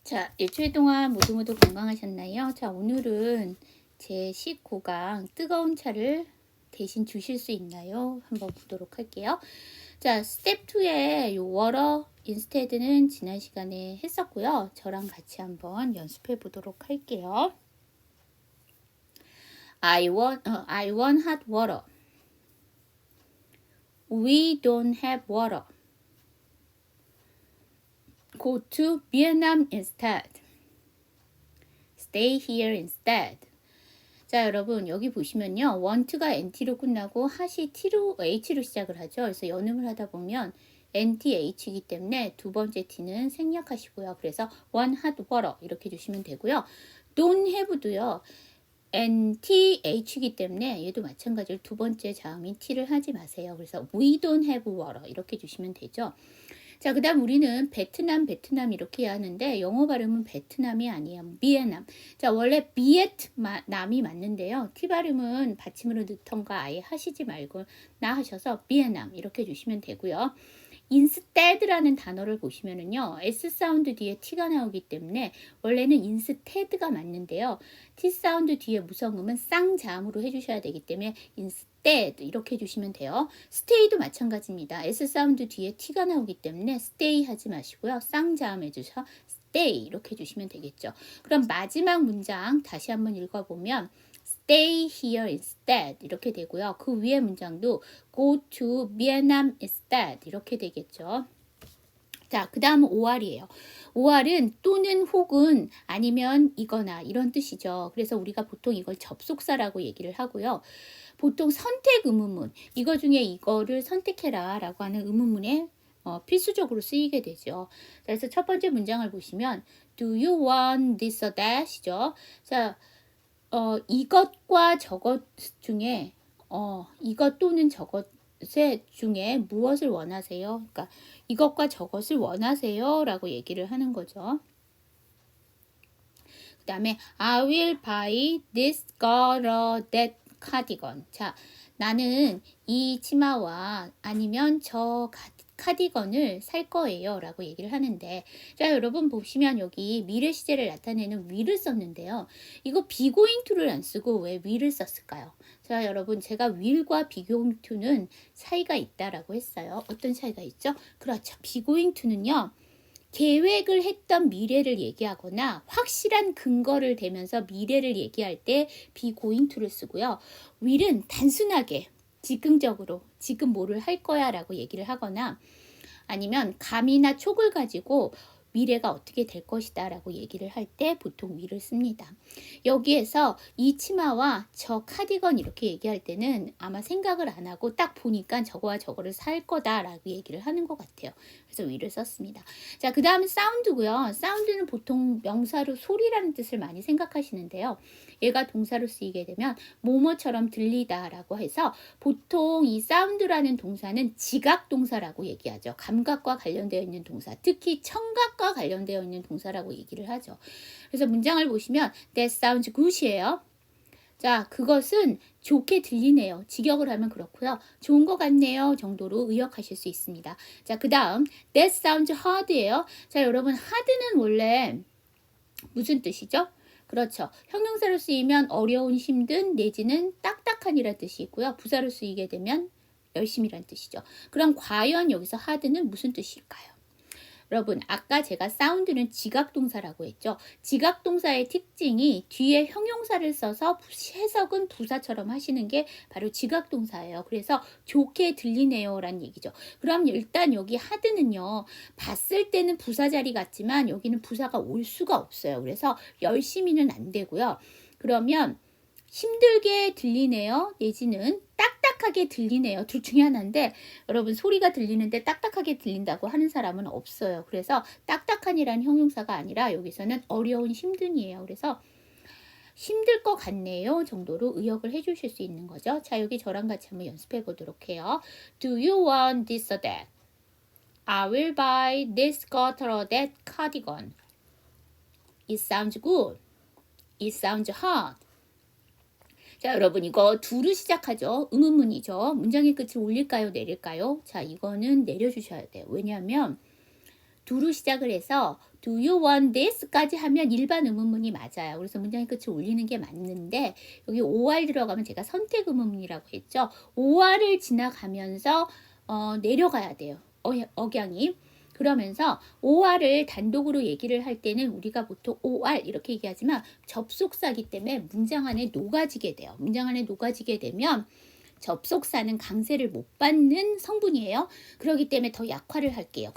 자, 일주일 동안 모두 건강하셨나요? 자, 오늘은 제 19강 뜨거운 차를 대신 주실 수 있나요? 한번 보도록 할게요. 자, 스텝 2의 요 water instead는 지난 시간에 했었고요. 저랑 같이 한번 연습해 보도록 할게요. I want hot water. We don't have water. Go to Vietnam instead. Stay here instead. 자, 여러분 여기 보시면요. want가 NT로 끝나고 hat이 H로 시작을 하죠. 그래서 연음을 하다 보면 NTH이기 때문에 두 번째 T는 생략하시고요. 그래서 want hot water 이렇게 주시면 되고요. don't have도요. NTH이기 때문에 얘도 마찬가지로 두 번째 자음인 T를 하지 마세요. 그래서 we don't have water 이렇게 주시면 되죠. 자, 그 다음 우리는 베트남 이렇게 해야 하는데 영어 발음은 베트남이 아니에요. 비에남. 자, 원래 비에트남이 맞는데요. T 발음은 받침으로 넣던가 아예 하시지 말고 나 하셔서 비에남 이렇게 주시면 되고요. instead라는 단어를 보시면은요. S 사운드 뒤에 T가 나오기 때문에 원래는 instead가 맞는데요. T 사운드 뒤에 무성음은 쌍자음으로 해주셔야 되기 때문에 instead 이렇게 해주시면 돼요. stay도 마찬가지입니다. S 사운드 뒤에 T가 나오기 때문에 stay 하지 마시고요. 쌍자음 해주셔 stay 이렇게 해주시면 되겠죠. 그럼 마지막 문장 다시 한번 읽어보면 Stay here instead 이렇게 되고요. 그 위에 문장도 Go to Vietnam instead 이렇게 되겠죠. 자, 그 다음은 OR이에요. OR은 또는 혹은 아니면 이거나 이런 뜻이죠. 그래서 우리가 보통 이걸 접속사라고 얘기를 하고요. 보통 선택 의문문 이거 중에 이거를 선택해라 라고 하는 의문문에 필수적으로 쓰이게 되죠. 그래서 첫 번째 문장을 보시면 Do you want this or that이죠. 자, 이것과 저것 중에 이것 또는 저것의 중에 무엇을 원하세요? 그러니까 이것과 저것을 원하세요? 라고 얘기를 하는 거죠. 그 다음에 I will buy this girl that cardigan. 자, 나는 이 치마와 아니면 저 카디건을 살 거예요 라고 얘기를 하는데, 자, 여러분 보시면 여기 미래 시제를 나타내는 will을 썼는데요. 이거 be going to를 안 쓰고 왜 will을 썼을까요? 자, 여러분 제가 will과 be going to는 차이가 있다라고 했어요. 어떤 차이가 있죠? 그렇죠. be going to는요. 계획을 했던 미래를 얘기하거나 확실한 근거를 대면서 미래를 얘기할 때 be going to를 쓰고요. will은 단순하게 즉흥적으로 지금 뭐를 할 거야 라고 얘기를 하거나 아니면 감이나 촉을 가지고 미래가 어떻게 될 것이다 라고 얘기를 할 때 보통 will을 씁니다. 여기에서 이 치마와 저 카디건 이렇게 얘기할 때는 아마 생각을 안 하고 딱 보니까 저거와 저거를 살 거다 라고 얘기를 하는 것 같아요. 그래서 will을 썼습니다. 자, 그 다음은 사운드고요. 사운드는 보통 명사로 소리라는 뜻을 많이 생각하시는데요. 얘가 동사로 쓰이게 되면 뭐뭐처럼 들리다 라고 해서 보통 이 사운드라는 동사는 지각 동사라고 얘기하죠. 감각과 관련되어 있는 동사, 특히 청각과 관련되어 있는 동사라고 얘기를 하죠. 그래서 문장을 보시면 That sounds good이에요. 자, 그것은 좋게 들리네요. 직역을 하면 그렇고요. 좋은 것 같네요 정도로 의역하실 수 있습니다. 자, 그 다음 That sounds hard이에요. 자, 여러분 hard는 원래 무슨 뜻이죠? 그렇죠. 형용사로 쓰이면 어려운, 힘든 내지는 딱딱한이라는 뜻이 있고요. 부사로 쓰이게 되면 열심이라는 뜻이죠. 그럼 과연 여기서 hard는 무슨 뜻일까요? 여러분 아까 제가 사운드는 지각동사라고 했죠. 지각동사의 특징이 뒤에 형용사를 써서 해석은 부사처럼 하시는 게 바로 지각동사예요. 그래서 좋게 들리네요 라는 얘기죠. 그럼 일단 여기 하드는요. 봤을 때는 부사 자리 같지만 여기는 부사가 올 수가 없어요. 그래서 열심히는 안 되고요. 그러면 힘들게 들리네요. 내지는 딱딱하게 들리네요. 둘 중에 하나인데 여러분 소리가 들리는데 딱딱하게 들린다고 하는 사람은 없어요. 그래서 딱딱한이라는 형용사가 아니라 여기서는 어려운 힘든이에요. 그래서 힘들 것 같네요 정도로 의역을 해주실 수 있는 거죠. 자, 여기 저랑 같이 한번 연습해 보도록 해요. Do you want this or that? I will buy this skirt or that cardigan. It sounds good. It sounds hard. 자, 여러분 이거 두로 시작하죠. 의문문이죠. 문장의 끝을 올릴까요? 내릴까요? 자, 이거는 내려주셔야 돼요. 왜냐하면 do로 시작을 해서 do you want this?까지 하면 일반 의문문이 맞아요. 그래서 문장의 끝을 올리는 게 맞는데 여기 or 들어가면 제가 선택 의문문이라고 했죠. or를 지나가면서 내려가야 돼요. 억양이. 그러면서 or를 단독으로 얘기를 할 때는 우리가 보통 or 이렇게 얘기하지만 접속사기 때문에 문장 안에 녹아지게 돼요. 문장 안에 녹아지게 되면 접속사는 강세를 못 받는 성분이에요. 그렇기 때문에 더 약화를 할게요.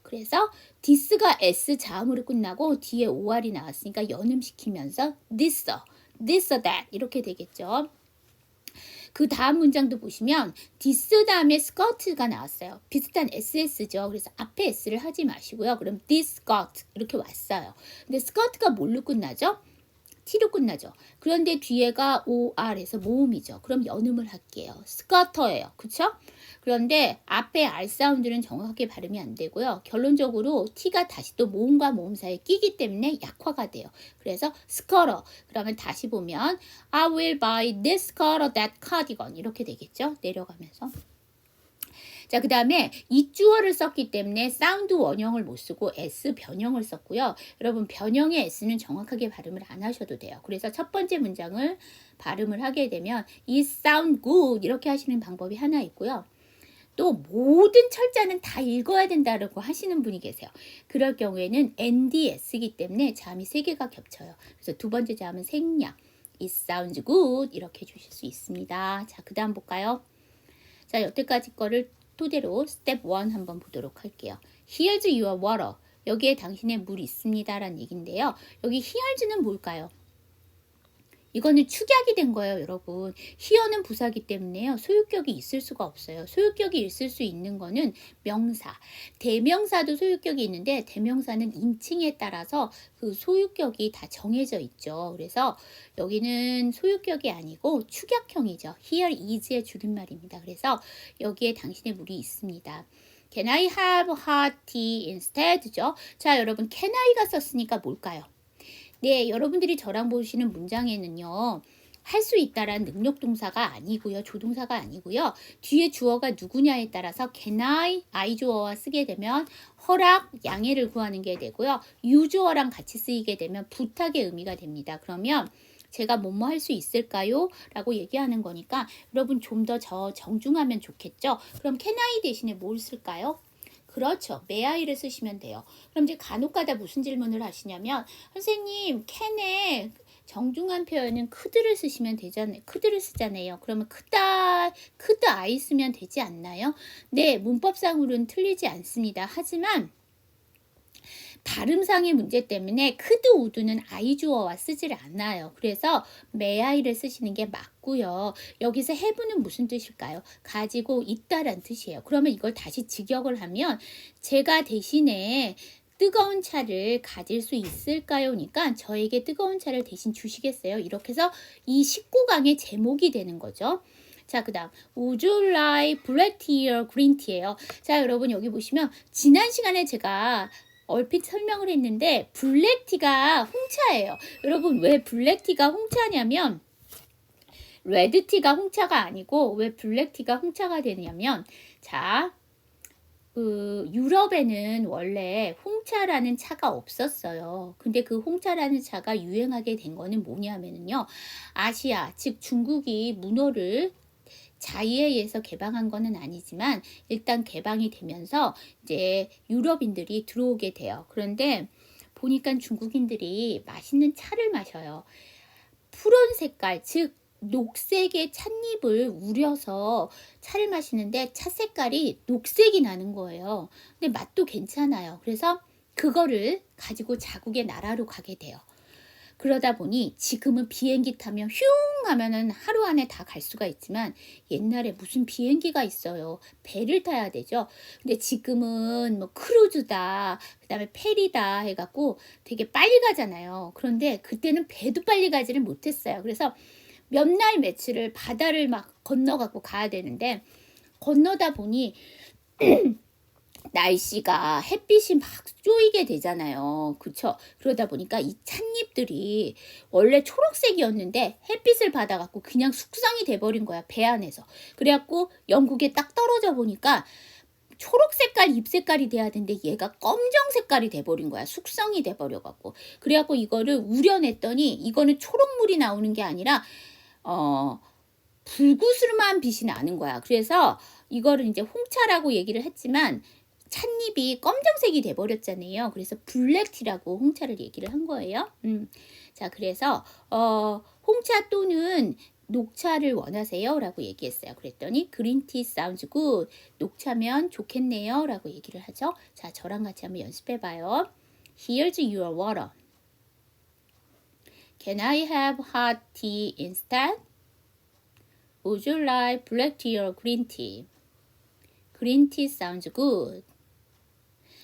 그래서 this가 s 자음으로 끝나고 뒤에 or이 나왔으니까 연음시키면서 this, that 이렇게 되겠죠. 그 다음 문장도 보시면 this 다음에 skirt가 나왔어요. 비슷한 ss죠. 그래서 앞에 s를 하지 마시고요. 그럼 this skirt 이렇게 왔어요. 근데 skirt가 뭘로 끝나죠? t로 끝나죠. 그런데 뒤에가 or에서 모음이죠. 그럼 연음을 할게요. 스커터예요. 그쵸? 그런데 앞에 r 사운드는 정확하게 발음이 안 되고요. 결론적으로 t가 다시 또 모음과 모음 사이에 끼기 때문에 약화가 돼요. 그래서 스커터. 그러면 다시 보면 I will buy this skirt or that cardigan 이렇게 되겠죠. 내려가면서. 자, 그 다음에 이주어를 썼기 때문에 사운드 원형을 못 쓰고 S 변형을 썼고요. 여러분 변형의 S는 정확하게 발음을 안 하셔도 돼요. 그래서 첫 번째 문장을 발음을 하게 되면 It sound good 이렇게 하시는 방법이 하나 있고요. 또 모든 철자는 다 읽어야 된다고 하시는 분이 계세요. 그럴 경우에는 NDS이기 때문에 자음이 3개가 겹쳐요. 그래서 두 번째 자음은 생략. It sounds good 이렇게 해주실 수 있습니다. 자, 그 다음 볼까요? 자, 여태까지 거를 토대로 스텝 1 한번 보도록 할게요. Here's your water. 여기에 당신의 물이 있습니다. 라는 얘기인데요. 여기 here's는 뭘까요? 이거는 축약이 된 거예요, 여러분. here는 부사기 때문에요. 소유격이 있을 수가 없어요. 소유격이 있을 수 있는 거는 명사. 대명사도 소유격이 있는데 대명사는 인칭에 따라서 그 소유격이 다 정해져 있죠. 그래서 여기는 소유격이 아니고 축약형이죠. here is의 줄임말입니다. 그래서 여기에 당신의 물이 있습니다. Can I have hot tea instead죠? 자, 여러분 can I가 썼으니까 뭘까요? 네, 여러분들이 저랑 보시는 문장에는요. 할 수 있다란 능력동사가 아니고요. 조동사가 아니고요. 뒤에 주어가 누구냐에 따라서 can I 주어와 쓰게 되면 허락, 양해를 구하는 게 되고요. you 주어랑 같이 쓰이게 되면 부탁의 의미가 됩니다. 그러면 제가 뭐뭐 할 수 있을까요? 라고 얘기하는 거니까 여러분 좀 더 정중하면 좋겠죠? 그럼 can I 대신에 뭘 쓸까요? 그렇죠. may I를 쓰시면 돼요. 그럼 이제 간혹가다 무슨 질문을 하시냐면 선생님 can에 정중한 표현은 could를 쓰시면 되잖아요. could를 쓰잖아요. 그러면 could I 쓰면 되지 않나요? 네, 문법상으로는 틀리지 않습니다. 하지만 발음상의 문제 때문에 could, would는 I 주어와 쓰질 않아요. 그래서 may I를 쓰시는 게 맞고요. 여기서 have는 무슨 뜻일까요? 가지고 있다란 뜻이에요. 그러면 이걸 다시 직역을 하면 제가 대신에 뜨거운 차를 가질 수 있을까요? 니까 저에게 뜨거운 차를 대신 주시겠어요? 이렇게 해서 이 19강의 제목이 되는 거죠. 자, 그 다음 Would you like black tea or green tea예요. 자, 여러분 여기 보시면 지난 시간에 제가 얼핏 설명을 했는데 블랙티가 홍차예요. 여러분 왜 블랙티가 홍차냐면 레드티가 홍차가 아니고 왜 블랙티가 홍차가 되냐면 자, 유럽에는 원래 홍차라는 차가 없었어요. 근데 그 홍차라는 차가 유행하게 된 거는 뭐냐면요. 아시아, 즉 중국이 문호를 자의에 의해서 개방한 거는 아니지만 일단 개방이 되면서 이제 유럽인들이 들어오게 돼요. 그런데 보니까 중국인들이 맛있는 차를 마셔요. 푸른 색깔, 즉 녹색의 찻잎을 우려서 차를 마시는데 차 색깔이 녹색이 나는 거예요. 근데 맛도 괜찮아요. 그래서 그거를 가지고 자국의 나라로 가게 돼요. 그러다 보니 지금은 비행기 타면 슝 하면은 하루 안에 다 갈 수가 있지만 옛날에 무슨 비행기가 있어요. 배를 타야 되죠. 근데 지금은 뭐 크루즈다, 그 다음에 페리다 해갖고 되게 빨리 가잖아요. 그런데 그때는 배도 빨리 가지를 못했어요. 그래서 몇 날 며칠을 바다를 막 건너갖고 가야 되는데 건너다 보니 날씨가 햇빛이 막 쪼이게 되잖아요. 그쵸? 그러다 보니까 이 찻잎들이 원래 초록색이었는데 햇빛을 받아갖고 그냥 숙성이 돼버린 거야. 배 안에서. 그래갖고 영국에 딱 떨어져 보니까 초록 색깔 잎 색깔이 돼야 되는데 얘가 검정 색깔이 돼버린 거야. 숙성이 돼버려갖고. 그래갖고 이거를 우려냈더니 이거는 초록물이 나오는 게 아니라 붉으스름한 빛이 나는 거야. 그래서 이거를 이제 홍차라고 얘기를 했지만 찻잎이 검정색이 돼버렸잖아요. 그래서 블랙티라고 홍차를 얘기를 한 거예요. 자, 그래서 홍차 또는 녹차를 원하세요? 라고 얘기했어요. 그랬더니 그린티 sounds good. 녹차면 좋겠네요. 라고 얘기를 하죠. 자, 저랑 같이 한번 연습해 봐요. Here's your water. Can I have hot tea instead? Would you like black tea or green tea? Green tea sounds good.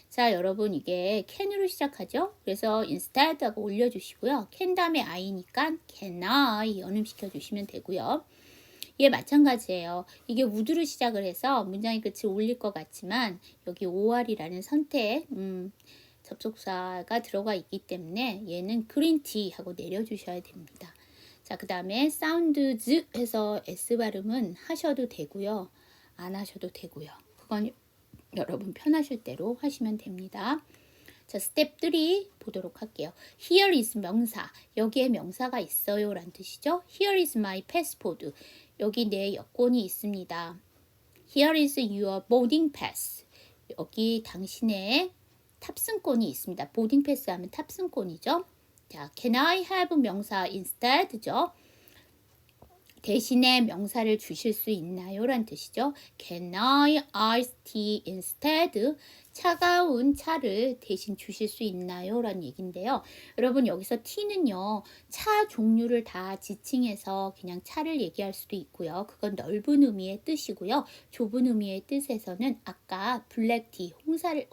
자, 여러분 이게 can으로 시작하죠? 그래서 instead 하고 올려주시고요. can 다음에 I니까 can I 연음시켜주시면 되고요. 얘 마찬가지예요. 이게 would로 시작을 해서 문장의 끝을 올릴 것 같지만 여기 or이라는 선택 접속사가 들어가 있기 때문에 얘는 green tea 하고 내려주셔야 됩니다. 자, 그 다음에 sounds 해서 S 발음은 하셔도 되고요. 안 하셔도 되고요. 그건 여러분 편하실 대로 하시면 됩니다. 자, 스텝 3 보도록 할게요. Here is 명사. 여기에 명사가 있어요 라는 뜻이죠. Here is my passport. 여기 내 여권이 있습니다. Here is your boarding pass. 여기 당신의 탑승권이 있습니다. 보딩 패스 하면 탑승권이죠. 자, can I have 명사 instead죠. 대신에 명사를 주실 수 있나요? 라는 뜻이죠. Can I ice tea instead? 차가운 차를 대신 주실 수 있나요? 라는 얘기인데요. 여러분 여기서 tea는요. 차 종류를 다 지칭해서 그냥 차를 얘기할 수도 있고요. 그건 넓은 의미의 뜻이고요. 좁은 의미의 뜻에서는 아까 블랙티,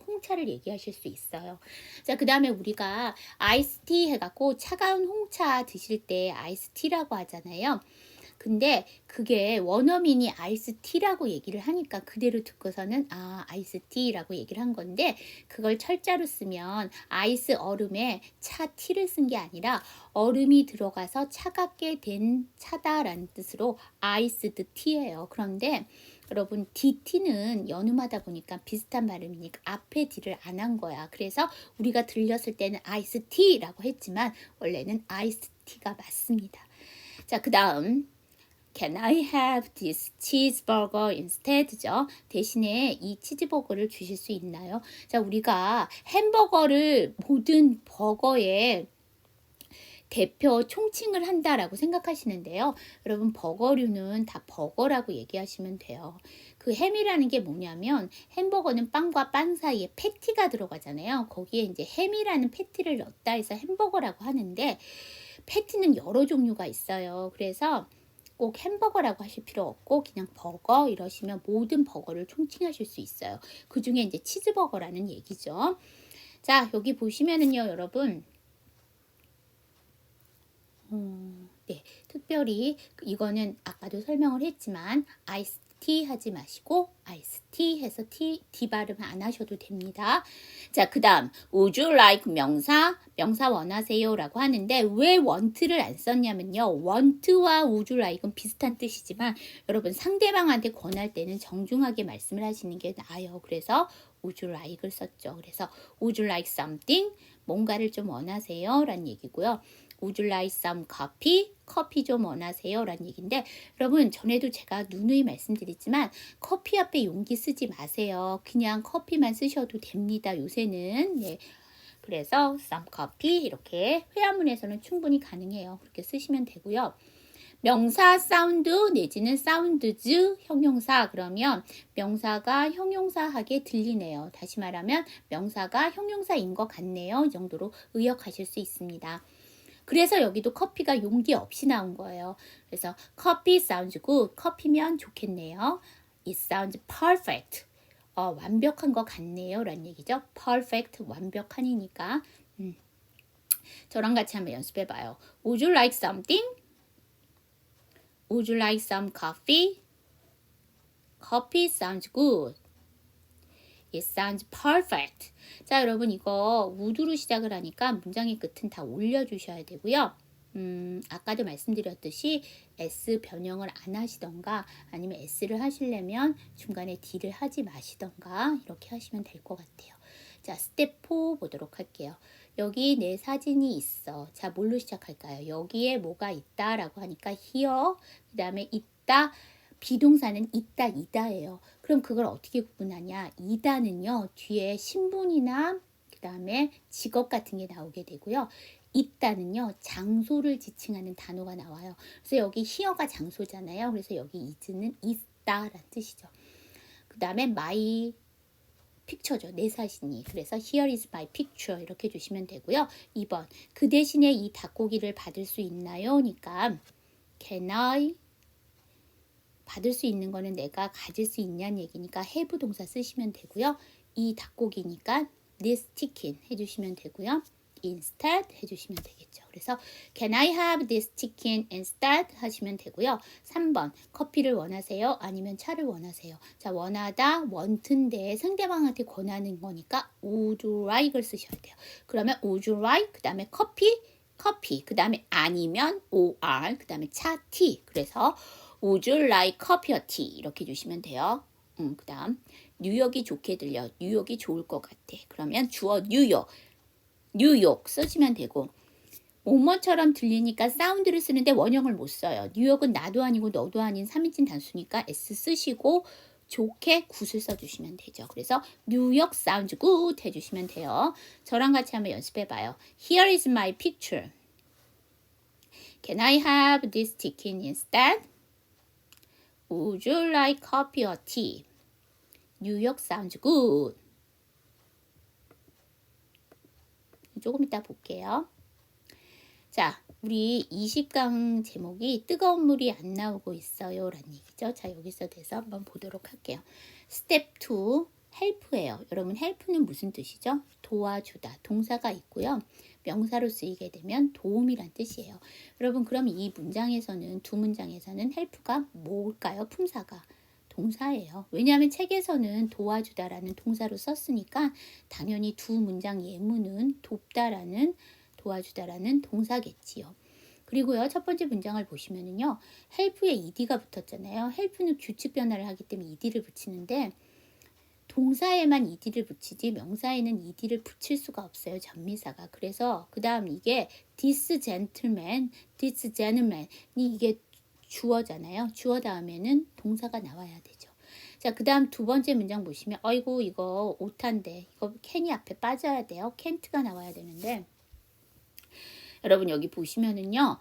홍차를 얘기하실 수 있어요. 자, 그 다음에 우리가 아이스티 해갖고 차가운 홍차 드실 때 아이스티라고 하잖아요. 근데 그게 원어민이 아이스티라고 얘기를 하니까 그대로 듣고서는 아이스티라고 얘기를 한 건데 그걸 철자로 쓰면 아이스 얼음에 차 티를 쓴 게 아니라 얼음이 들어가서 차갑게 된 차다라는 뜻으로 아이스드 티예요. 그런데 여러분 DT는 연음하다 보니까 비슷한 발음이니까 앞에 D를 안 한 거야. 그래서 우리가 들렸을 때는 아이스티라고 했지만 원래는 아이스티가 맞습니다. 자, 그 다음 Can I have this cheeseburger instead죠? 대신에 이 치즈버거를 주실 수 있나요? 자, 우리가 햄버거를 모든 버거에 대표 총칭을 한다라고 생각하시는데요. 여러분 버거류는 다 버거라고 얘기하시면 돼요. 그 햄이라는 게 뭐냐면 햄버거는 빵과 빵 사이에 패티가 들어가잖아요. 거기에 이제 햄이라는 패티를 넣었다 해서 햄버거라고 하는데 패티는 여러 종류가 있어요. 그래서 꼭 햄버거라고 하실 필요 없고 그냥 버거 이러시면 모든 버거를 총칭하실 수 있어요. 그 중에 이제 치즈버거라는 얘기죠. 자, 여기 보시면은요, 여러분. 네, 특별히 이거는 아까도 설명을 했지만 아이스티 하지 마시고 아이스티 해서 D 발음 안 하셔도 됩니다. 자, 그 다음 Would you like 명사 원하세요 라고 하는데 왜 want를 안 썼냐면요. want와 would you like은 비슷한 뜻이지만 여러분 상대방한테 권할 때는 정중하게 말씀을 하시는 게 나아요. 그래서 would you like를 썼죠. 그래서 would you like something? 뭔가를 좀 원하세요 라는 얘기고요. Would you like some coffee? 커피 좀 원하세요? 라는 얘기인데 여러분 전에도 제가 누누이 말씀드리지만 커피 앞에 용기 쓰지 마세요. 그냥 커피만 쓰셔도 됩니다. 요새는. 예. 그래서 some coffee 이렇게 회화문에서는 충분히 가능해요. 그렇게 쓰시면 되고요. 명사 사운드 내지는 사운드즈 형용사 그러면 명사가 형용사하게 들리네요. 다시 말하면 명사가 형용사인 것 같네요. 이 정도로 의역하실 수 있습니다. 그래서 여기도 커피가 용기 없이 나온 거예요. 그래서 커피 sounds good. 커피면 좋겠네요. It sounds perfect. 완벽한 것 같네요. 라는 얘기죠. perfect 완벽한이니까. 저랑 같이 한번 연습해 봐요. Would you like something? Would you like some coffee? Coffee sounds good. It sounds perfect. 자, 여러분 이거 would로 시작을 하니까 문장의 끝은 다 올려주셔야 되고요. 아까도 말씀드렸듯이 S 변형을 안 하시던가 아니면 S를 하시려면 중간에 D를 하지 마시던가 이렇게 하시면 될 것 같아요. 자, 스텝 4 보도록 할게요. 여기 내 사진이 있어. 자, 뭘로 시작할까요? 여기에 뭐가 있다라고 하니까 here, 그 다음에 있다, 비동사는 있다, 이다예요. 그럼 그걸 어떻게 구분하냐? 이다는요, 뒤에 신분이나 그 다음에 직업 같은 게 나오게 되고요. 있다는요, 장소를 지칭하는 단어가 나와요. 그래서 여기 here가 장소잖아요. 그래서 여기 is는 있다라는 뜻이죠. 그 다음에 my 픽처죠. 내 사진이. 그래서 here is my picture 이렇게 주시면 되고요. 2번 그 대신에 이 닭고기를 받을 수 있나요? 니까 can I 받을 수 있는 거는 내가 가질 수 있냐는 얘기니까 have 동사 쓰시면 되고요. 이 닭고기니까 this chicken 해주시면 되고요. instead 해주시면 되겠죠. 그래서 can I have this chicken instead 하시면 되고요. 3번 커피를 원하세요? 아니면 차를 원하세요? 자, 원하다, want인데 상대방한테 권하는 거니까 would like을 쓰셔야 돼요. 그러면 would you like 그 다음에 커피 그 다음에 아니면 or 그 다음에 차 tea. 그래서 would you like coffee or tea 이렇게 주시면 돼요. 그 다음 뉴욕이 좋게 들려. 뉴욕이 좋을 것 같아. 그러면 주어 뉴욕 쓰시면 되고 뭐뭐처럼 들리니까 사운드를 쓰는데 원형을 못 써요. 뉴욕은 나도 아니고 너도 아닌 3인칭 단수니까 S 쓰시고 좋게 굿을 써주시면 되죠. 그래서 뉴욕 sounds good 해주시면 돼요. 저랑 같이 한번 연습해봐요. Here is my picture. Can I have this chicken instead? Would you like coffee or tea? 뉴욕 sounds good. 조금 이따 볼게요. 자, 우리 20강 제목이 뜨거운 물이 안 나오고 있어요 라는 얘기죠. 자, 여기서 돼서 한번 보도록 할게요. 스텝 2, help예요. 여러분, help는 무슨 뜻이죠? 도와주다. 동사가 있고요. 명사로 쓰이게 되면 도움이란 뜻이에요. 여러분, 그럼 이 문장에서는, 두 문장에서는 help가 뭘까요? 품사가. 동사예요. 왜냐하면 책에서는 도와주다라는 동사로 썼으니까 당연히 두 문장 예문은 돕다라는 도와주다라는 동사겠지요. 그리고요, 첫 번째 문장을 보시면은요, help에 ed가 붙었잖아요. help는 규칙 변화를 하기 때문에 ed를 붙이는데 동사에만 ed를 붙이지 명사에는 ed를 붙일 수가 없어요. 전미사가. 그래서 그 다음 이게 this gentleman이 이게 주어잖아요. 주어 다음에는 동사가 나와야 되죠. 자, 그 다음 두 번째 문장 보시면 아이고 이거 오타인데 이거 can이 앞에 빠져야 돼요. can't가 나와야 되는데 여러분 여기 보시면은요.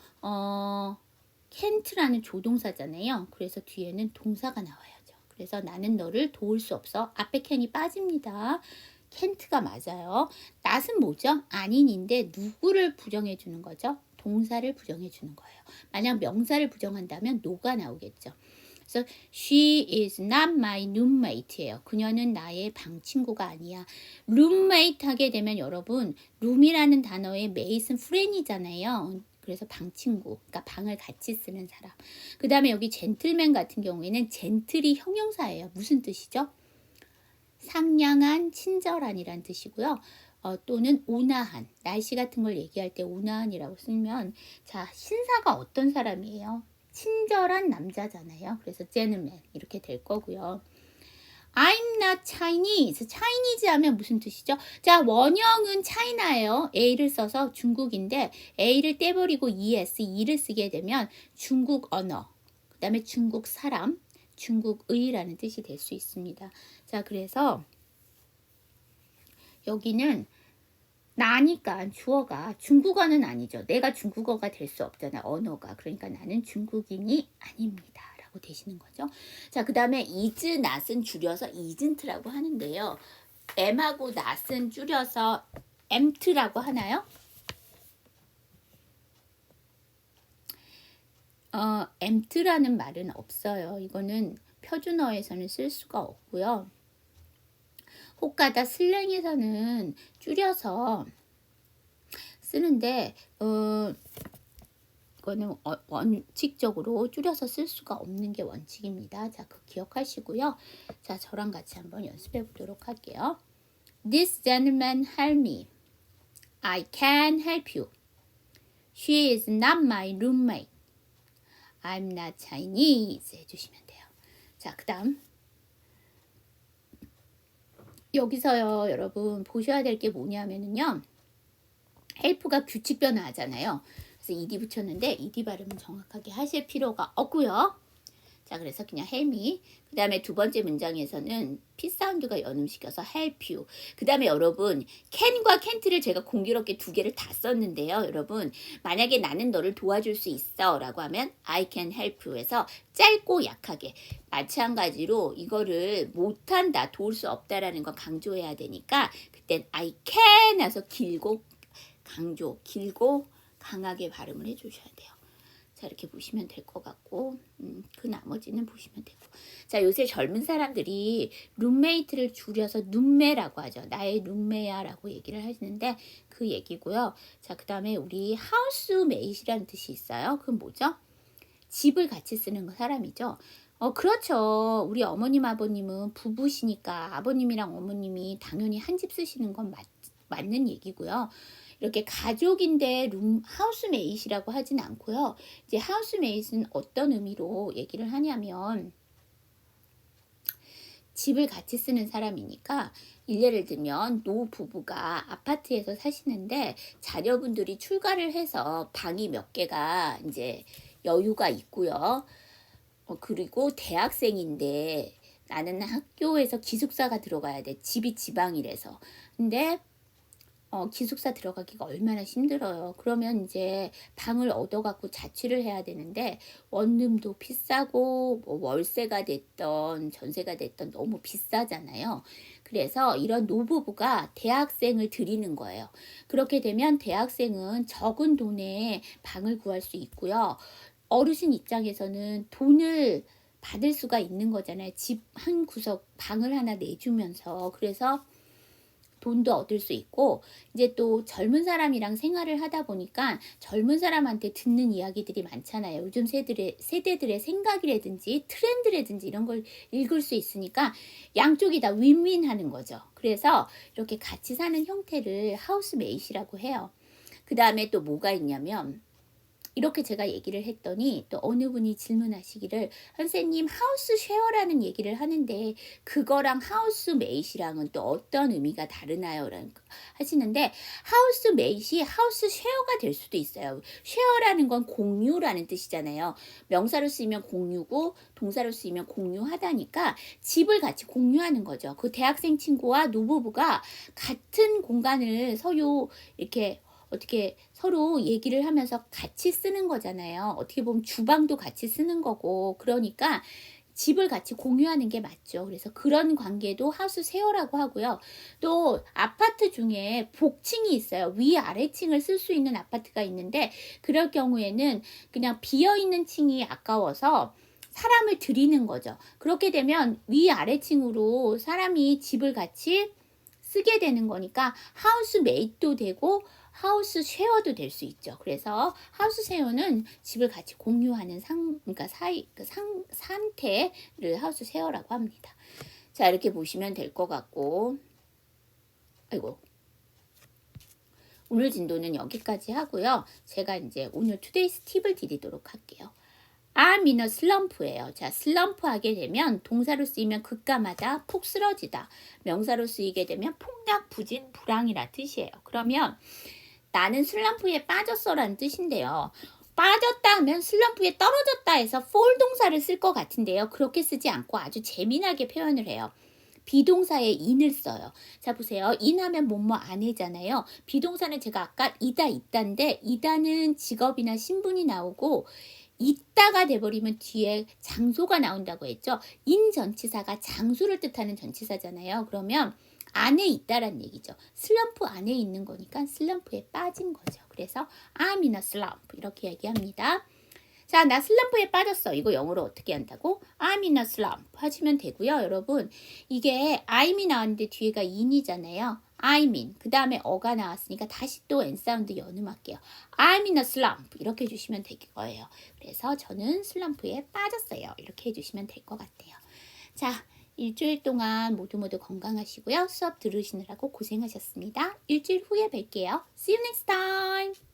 can't라는 조동사잖아요. 그래서 뒤에는 동사가 나와야죠. 그래서 나는 너를 도울 수 없어. 앞에 can이 빠집니다. can't가 맞아요. not은 뭐죠? 아닌인데 누구를 부정해 주는 거죠? 동사를 부정해 주는 거예요. 만약 명사를 부정한다면 no가 나오겠죠. 그래서 she is not my roommate예요. 그녀는 나의 방 친구가 아니야. roommate 하게 되면 여러분 room이라는 단어의 mate은 friend이잖아요. 그래서 방 친구, 그러니까 방을 같이 쓰는 사람. 그 다음에 여기 gentleman 같은 경우에는 gentle이 형용사예요. 무슨 뜻이죠? 상냥한, 친절한이란 뜻이고요. 또는 온화한, 날씨 같은 걸 얘기할 때 온화한이라고 쓰면 자, 신사가 어떤 사람이에요? 친절한 남자잖아요. 그래서 gentleman 이렇게 될 거고요. I'm not Chinese. Chinese 하면 무슨 뜻이죠? 자, 원형은 China예요. A를 써서 중국인데 A를 떼버리고 ES를 쓰게 되면 중국 언어, 그 다음에 중국 사람, 중국의라는 뜻이 될 수 있습니다. 자, 그래서 여기는 나니까 주어가 중국어는 아니죠. 내가 중국어가 될 수 없잖아. 언어가. 그러니까 나는 중국인이 아닙니다. 라고 되시는 거죠. 자, 그 다음에 is, not은 줄여서 isn't라고 하는데요. m하고 not은 줄여서 amt라고 하나요? amt라는 말은 없어요. 이거는 표준어에서는 쓸 수가 없고요. 혹가다 슬랭에서는 줄여서 쓰는데 이거는 원칙적으로 줄여서 쓸 수가 없는 게 원칙입니다. 자, 그 기억하시고요. 자, 저랑 같이 한번 연습해 보도록 할게요. This gentleman helped me. I can help you. She is not my roommate. I'm not Chinese 해주시면 돼요. 자, 그 다음 여기서요 여러분 보셔야 될 게 뭐냐면은요 help가 규칙 변화하잖아요. 그래서 ed 붙였는데 ed 발음은 정확하게 하실 필요가 없고요. 자, 그래서 그냥 help me. 그 다음에 두 번째 문장에서는 P 사운드가 연음시켜서 help you. 그 다음에 여러분 can과 can't를 제가 공교롭게 두 개를 다 썼는데요. 여러분 만약에 나는 너를 도와줄 수 있어 라고 하면 I can help you 해서 짧고 약하게 마찬가지로 이거를 못한다, 도울 수 없다라는 거 강조해야 되니까 그땐 I can 해서 길고 강조, 길고 강하게 발음을 해주셔야 돼요. 자, 이렇게 보시면 될 것 같고 그 나머지는 보시면 되고. 자, 요새 젊은 사람들이 룸메이트를 줄여서 룸메라고 하죠. 나의 룸메야 라고 얘기를 하시는데 그 얘기고요. 자, 그 다음에 우리 하우스메이트라는 뜻이 있어요. 그건 뭐죠? 집을 같이 쓰는 사람이죠. 그렇죠. 우리 어머님 아버님은 부부시니까 아버님이랑 어머님이 당연히 한 집 쓰시는 건 맞는 얘기고요. 이렇게 가족인데 하우스메이트라고 하진 않고요. 이제 하우스메이트는 어떤 의미로 얘기를 하냐면 집을 같이 쓰는 사람이니까 예를 들면 노부부가 아파트에서 사시는데 자녀분들이 출가를 해서 방이 몇 개가 이제 여유가 있고요. 그리고 대학생인데 나는 학교에서 기숙사가 들어가야 돼. 집이 지방이라서. 근데 기숙사 들어가기가 얼마나 힘들어요. 그러면 이제 방을 얻어갖고 자취를 해야 되는데 원룸도 비싸고 뭐 월세가 됐던 전세가 됐던 너무 비싸잖아요. 그래서 이런 노부부가 대학생을 들이는 거예요. 그렇게 되면 대학생은 적은 돈에 방을 구할 수 있고요. 어르신 입장에서는 돈을 받을 수가 있는 거잖아요. 집 한 구석 방을 하나 내주면서. 그래서 돈도 얻을 수 있고 이제 또 젊은 사람이랑 생활을 하다 보니까 젊은 사람한테 듣는 이야기들이 많잖아요. 요즘 세대들의 생각이라든지 트렌드라든지 이런 걸 읽을 수 있으니까 양쪽이 다 윈윈하는 거죠. 그래서 이렇게 같이 사는 형태를 하우스메이트라고 해요. 그 다음에 또 뭐가 있냐면 이렇게 제가 얘기를 했더니 또 어느 분이 질문하시기를 선생님 하우스 쉐어라는 얘기를 하는데 그거랑 하우스메이트랑은 또 어떤 의미가 다르나요? 라는 하시는데 하우스메이트이 하우스 쉐어가 될 수도 있어요. 쉐어라는 건 공유라는 뜻이잖아요. 명사로 쓰이면 공유고 동사로 쓰이면 공유하다니까 집을 같이 공유하는 거죠. 그 대학생 친구와 노부부가 같은 공간을 서로 이렇게 어떻게 서로 얘기를 하면서 같이 쓰는 거잖아요. 어떻게 보면 주방도 같이 쓰는 거고 그러니까 집을 같이 공유하는 게 맞죠. 그래서 그런 관계도 하우스 쉐어라고 하고요. 또 아파트 중에 복층이 있어요. 위아래층을 쓸 수 있는 아파트가 있는데 그럴 경우에는 그냥 비어있는 층이 아까워서 사람을 들이는 거죠. 그렇게 되면 위아래층으로 사람이 집을 같이 쓰게 되는 거니까 하우스메이트도 되고 하우스 쉐어도 될 수 있죠. 그래서 하우스 쉐어는 집을 같이 공유하는 그러니까 상태를 하우스 쉐어라고 합니다. 자, 이렇게 보시면 될 것 같고, 아이고. 오늘 진도는 여기까지 하고요. 제가 이제 오늘 투데이스 팁을 드리도록 할게요. I'm in a slump예요. 자, 슬럼프 하게 되면 동사로 쓰이면 급감하다, 푹 쓰러지다. 명사로 쓰이게 되면 폭락, 부진, 불황이라 뜻이에요. 그러면 나는 슬럼프에 빠졌어라는 뜻인데요. 빠졌다 하면 슬럼프에 떨어졌다 해서 fall 동사를 쓸 것 같은데요. 그렇게 쓰지 않고 아주 재미나게 표현을 해요. 비동사에 in을 써요. 자, 보세요. in 하면 뭐뭐 안해잖아요. 비동사는 제가 아까 이다, 있다인데 이다는 직업이나 신분이 나오고 있다가 돼버리면 뒤에 장소가 나온다고 했죠. in 전치사가 장소를 뜻하는 전치사잖아요. 그러면 안에 있다란 얘기죠. 슬럼프 안에 있는 거니까 슬럼프에 빠진 거죠. 그래서 I'm in a slump 이렇게 얘기합니다. 자, 나 슬럼프에 빠졌어. 이거 영어로 어떻게 한다고? I'm in a slump 하시면 되고요. 여러분 이게 I'm이 나왔는데 뒤에가 in이잖아요. I'm in 그 다음에 어가 나왔으니까 다시 또 N 사운드 연음할게요. I'm in a slump 이렇게 해주시면 될 거예요. 그래서 저는 슬럼프에 빠졌어요. 이렇게 해주시면 될 것 같아요. 자, 일주일 동안 모두 건강하시고요. 수업 들으시느라고 고생하셨습니다. 일주일 후에 뵐게요. See you next time.